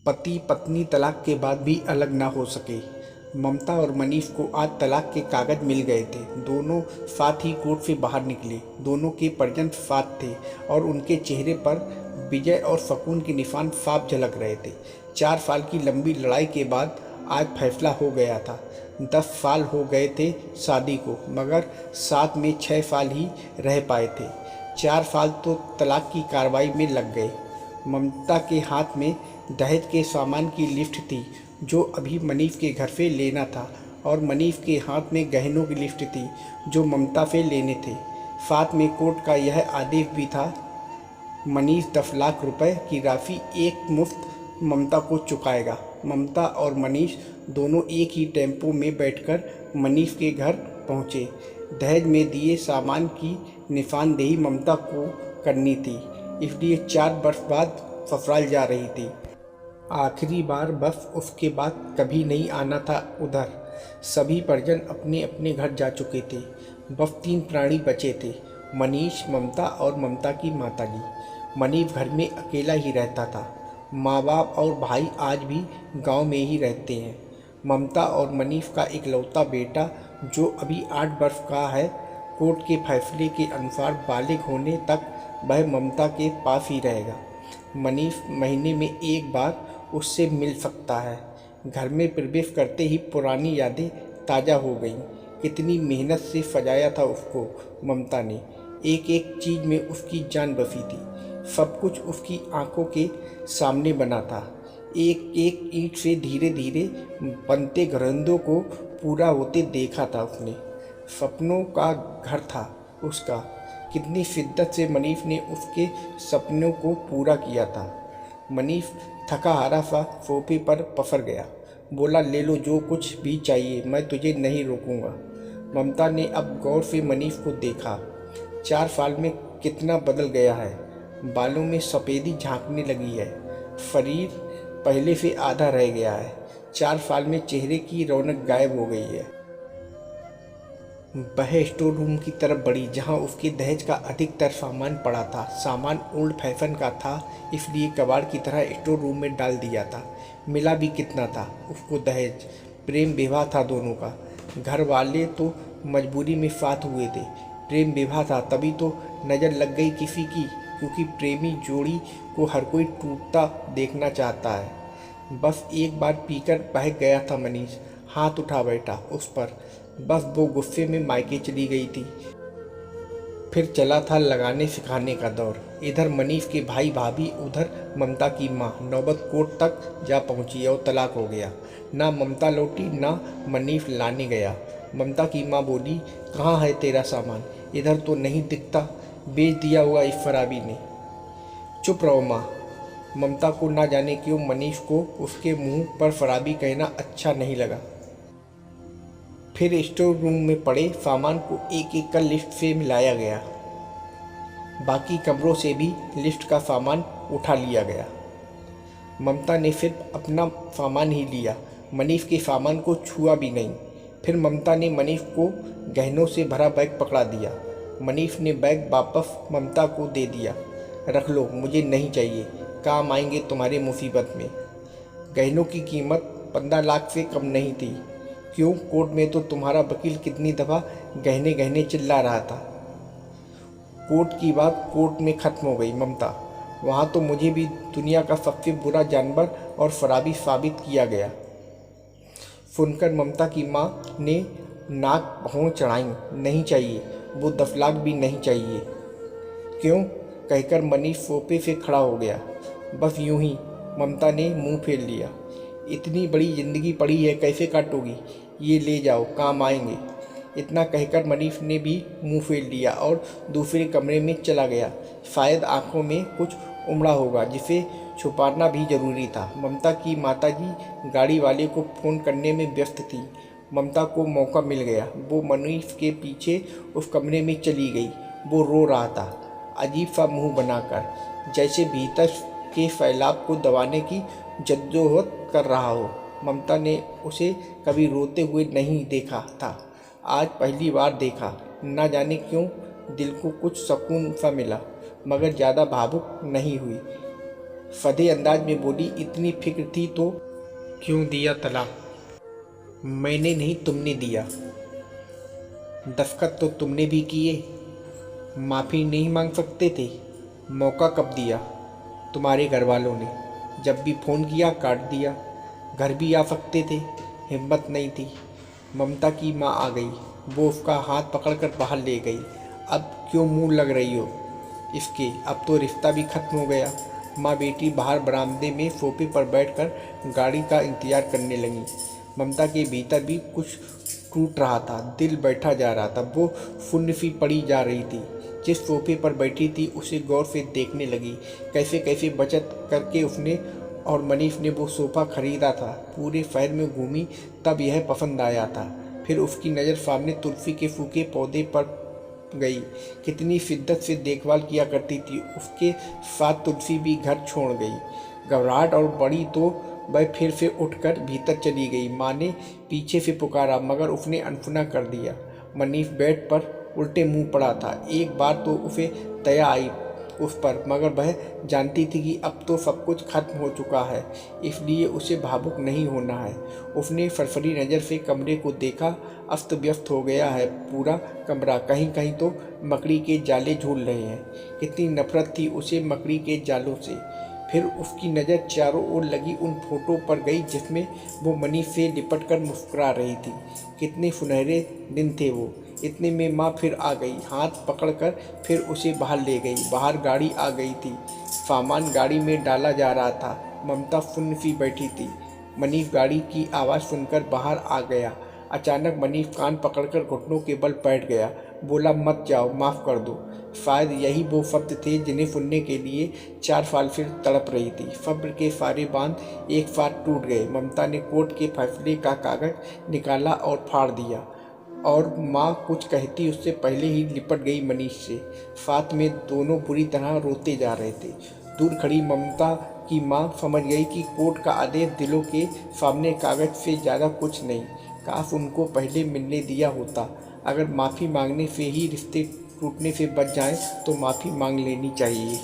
पति पत्नी तलाक के बाद भी अलग ना हो सके। ममता और मनीष को आज तलाक के कागज मिल गए थे। दोनों साथ ही कोर्ट से बाहर निकले। दोनों के परिजन साथ थे और उनके चेहरे पर विजय और सुकून के निशान साफ झलक रहे थे। 4 साल की लंबी लड़ाई के बाद आज फैसला हो गया था। 10 साल हो गए थे शादी को, मगर साथ में 6 साल ही रह पाए थे। 4 साल तो तलाक की कार्रवाई में लग गए। ममता के हाथ में दहेज के सामान की लिस्ट थी जो अभी मनीष के घर से लेना था, और मनीष के हाथ में गहनों की लिस्ट थी जो ममता से लेने थे। साथ में कोर्ट का यह आदेश भी था, मनीष 10 लाख रुपए की राशि एक मुफ्त ममता को चुकाएगा। ममता और मनीष दोनों एक ही टेम्पो में बैठकर मनीष के घर पहुंचे। दहेज में दिए सामान की निशानदेही ममता को करनी थी, इसलिए 4 वर्ष बाद ससुराल जा रही थी। आखिरी बार बस उसके बाद कभी नहीं आना था उधर। सभी परिजन अपने अपने घर जा चुके थे। बस 3 प्राणी बचे थे, मनीष, ममता और ममता की माताजी। मनीष घर में अकेला ही रहता था। माँ बाप और भाई आज भी गांव में ही रहते हैं। ममता और मनीष का इकलौता बेटा जो अभी 8 वर्ष का है, कोर्ट के फैसले के अनुसार बालिग होने तक वह ममता के पास ही रहेगा। मनीष महीने में एक बार उससे मिल सकता है। घर में प्रवेश करते ही पुरानी यादें ताज़ा हो गईं। कितनी मेहनत से सजाया था उसको ममता ने। एक एक चीज़ में उसकी जान बसी थी। सब कुछ उसकी आंखों के सामने बना था। एक एक ईंट से धीरे धीरे बनते घरंदों को पूरा होते देखा था उसने। सपनों का घर था उसका। कितनी शिद्दत से मनीष ने उसके सपनों को पूरा किया था। मनीष थका हारा सा सोफे पर पसर गया। बोला, ले लो जो कुछ भी चाहिए, मैं तुझे नहीं रोकूंगा। ममता ने अब गौर से मनीष को देखा। 4 साल में कितना बदल गया है। बालों में सफ़ेदी झांकने लगी है। शरीर पहले से आधा रह गया है। 4 साल में चेहरे की रौनक गायब हो गई है। वह स्टोर रूम की तरफ बढ़ी जहां उसके दहेज का अधिकतर सामान पड़ा था। सामान ओल्ड फैशन का था, इसलिए कबाड़ की तरह स्टोर रूम में डाल दिया था। मिला भी कितना था उसको दहेज? प्रेम विवाह था दोनों का। घर वाले तो मजबूरी में साथ हुए थे। प्रेम विवाह था तभी तो नज़र लग गई किसी की, क्योंकि प्रेमी जोड़ी को हर कोई टूटता देखना चाहता है। बस एक बार पीकर बहक गया था मनीष। हाथ उठा बैठा उस पर। बस वो गुस्से में मायके चली गई थी। फिर चला था लगाने सिखाने का दौर। इधर मनीष के भाई भाभी, उधर ममता की माँ। नौबत कोर्ट तक जा पहुंची और तलाक हो गया। ना ममता लौटी, ना मनीष लाने गया। ममता की माँ बोली, कहाँ है तेरा सामान? इधर तो नहीं दिखता, बेच दिया हुआ इस शराबी ने। चुप रहो माँ। ममता को ना जाने क्यों मनीष को उसके मुंह पर शराबी कहना अच्छा नहीं लगा। फिर स्टोर रूम में पड़े सामान को एक एक कर लिफ्ट से मिलाया गया। बाकी कमरों से भी लिफ्ट का सामान उठा लिया गया। ममता ने सिर्फ अपना सामान ही लिया, मनीष के सामान को छुआ भी नहीं। फिर ममता ने मनीष को गहनों से भरा बैग पकड़ा दिया। मनीष ने बैग वापस ममता को दे दिया। रख लो, मुझे नहीं चाहिए, काम आएंगे तुम्हारी मुसीबत में। गहनों की कीमत 15 लाख से कम नहीं थी। क्यों? कोर्ट में तो तुम्हारा वकील कितनी दफ़ा गहने गहने चिल्ला रहा था। कोर्ट की बात कोर्ट में ख़त्म हो गई ममता। वहाँ तो मुझे भी दुनिया का सबसे बुरा जानवर और शराबी साबित किया गया। सुनकर ममता की माँ ने नाक भौं चढ़ाई। नहीं चाहिए, वो 10 लाख भी नहीं चाहिए। क्यों? कहकर मनीष सोफे से खड़ा हो गया। बस यूं ही। ममता ने मुंह फेर लिया। इतनी बड़ी जिंदगी पड़ी है, कैसे काटोगी? ये ले जाओ, काम आएंगे। इतना कहकर मनीष ने भी मुंह फेर लिया और दूसरे कमरे में चला गया। शायद आंखों में कुछ उमड़ा होगा जिसे छुपाना भी जरूरी था। ममता की माताजी गाड़ी वाले को फ़ोन करने में व्यस्त थी। ममता को मौका मिल गया। वो मनीष के पीछे उस कमरे में चली गई। वो रो रहा था, अजीब सा मुँह बनाकर, जैसे भीतर के फैलाव को दबाने की जद्दोजहद कर रहा हो। ममता ने उसे कभी रोते हुए नहीं देखा था, आज पहली बार देखा। न जाने क्यों दिल को कुछ सुकून सा मिला, मगर ज़्यादा भावुक नहीं हुई। फदे अंदाज में बोली, इतनी फिक्र थी तो क्यों दिया तलाक? मैंने नहीं, तुमने दिया। दस्तखत तो तुमने भी किए। माफ़ी नहीं मांग सकते थे? मौका कब दिया? तुम्हारे घर वालों ने। जब भी फ़ोन किया काट दिया। घर भी आ सकते थे, हिम्मत नहीं थी। ममता की माँ आ गई, वो उसका हाथ पकड़कर बाहर ले गई। अब क्यों मुंह लग रही हो इसके? अब तो रिश्ता भी खत्म हो गया। माँ बेटी बाहर बरामदे में सोफे पर बैठकर गाड़ी का इंतजार करने लगी। ममता के भीतर भी कुछ टूट रहा था, दिल बैठा जा रहा था। वो सुन्न सी पड़ी जा रही थी। जिस सोफे पर बैठी थी उसे गौर से देखने लगी। कैसे कैसे बचत करके उसने और मनीष ने वो सोफ़ा खरीदा था। पूरे शहर में घूमी तब यह पसंद आया था। फिर उसकी नज़र सामने तुलसी के सूखे पौधे पर गई। कितनी शिद्दत से देखभाल किया करती थी। उसके साथ तुलसी भी घर छोड़ गई। घबराहट और बड़ी तो वह फिर से उठकर भीतर चली गई। माँ ने पीछे से पुकारा मगर उसने अनसुना कर दिया। मनीष बेड पर उल्टे मुंह पड़ा था। एक बार तो उसे दया आई उस पर, मगर वह जानती थी कि अब तो सब कुछ खत्म हो चुका है, इसलिए उसे भावुक नहीं होना है। उसने फरफरी नज़र से कमरे को देखा। अस्त व्यस्त हो गया है पूरा कमरा। कहीं कहीं तो मकड़ी के जाले झूल रहे हैं। कितनी नफरत थी उसे मकड़ी के जालों से। फिर उसकी नज़र चारों ओर लगी उन फोटो पर गई जिसमें वो मनीष से लिपट कर मुस्कुरा रही थी। कितने सुनहरे दिन थे वो। इतने में माँ फिर आ गई, हाथ पकड़कर फिर उसे बाहर ले गई। बाहर गाड़ी आ गई थी, सामान गाड़ी में डाला जा रहा था। ममता सुन्न सी बैठी थी। मनीष गाड़ी की आवाज़ सुनकर बाहर आ गया। अचानक मनीष कान पकड़कर घुटनों के बल बैठ गया। बोला, मत जाओ, माफ़ कर दो। शायद यही वो शब्द थे जिन्हें सुनने के लिए 4 साल फिर तड़प रही थी। सब्र के सारे बांध एक साथ टूट गए। ममता ने कोर्ट के फैसले का कागज निकाला और फाड़ दिया, और माँ कुछ कहती उससे पहले ही लिपट गई मनीष से। साथ में दोनों बुरी तरह रोते जा रहे थे। दूर खड़ी ममता की माँ समझ गई कि कोर्ट का आदेश दिलों के सामने कागज से ज़्यादा कुछ नहीं। काश उनको पहले मिलने दिया होता। अगर माफ़ी मांगने से ही रिश्ते टूटने से बच जाएं तो माफ़ी मांग लेनी चाहिए।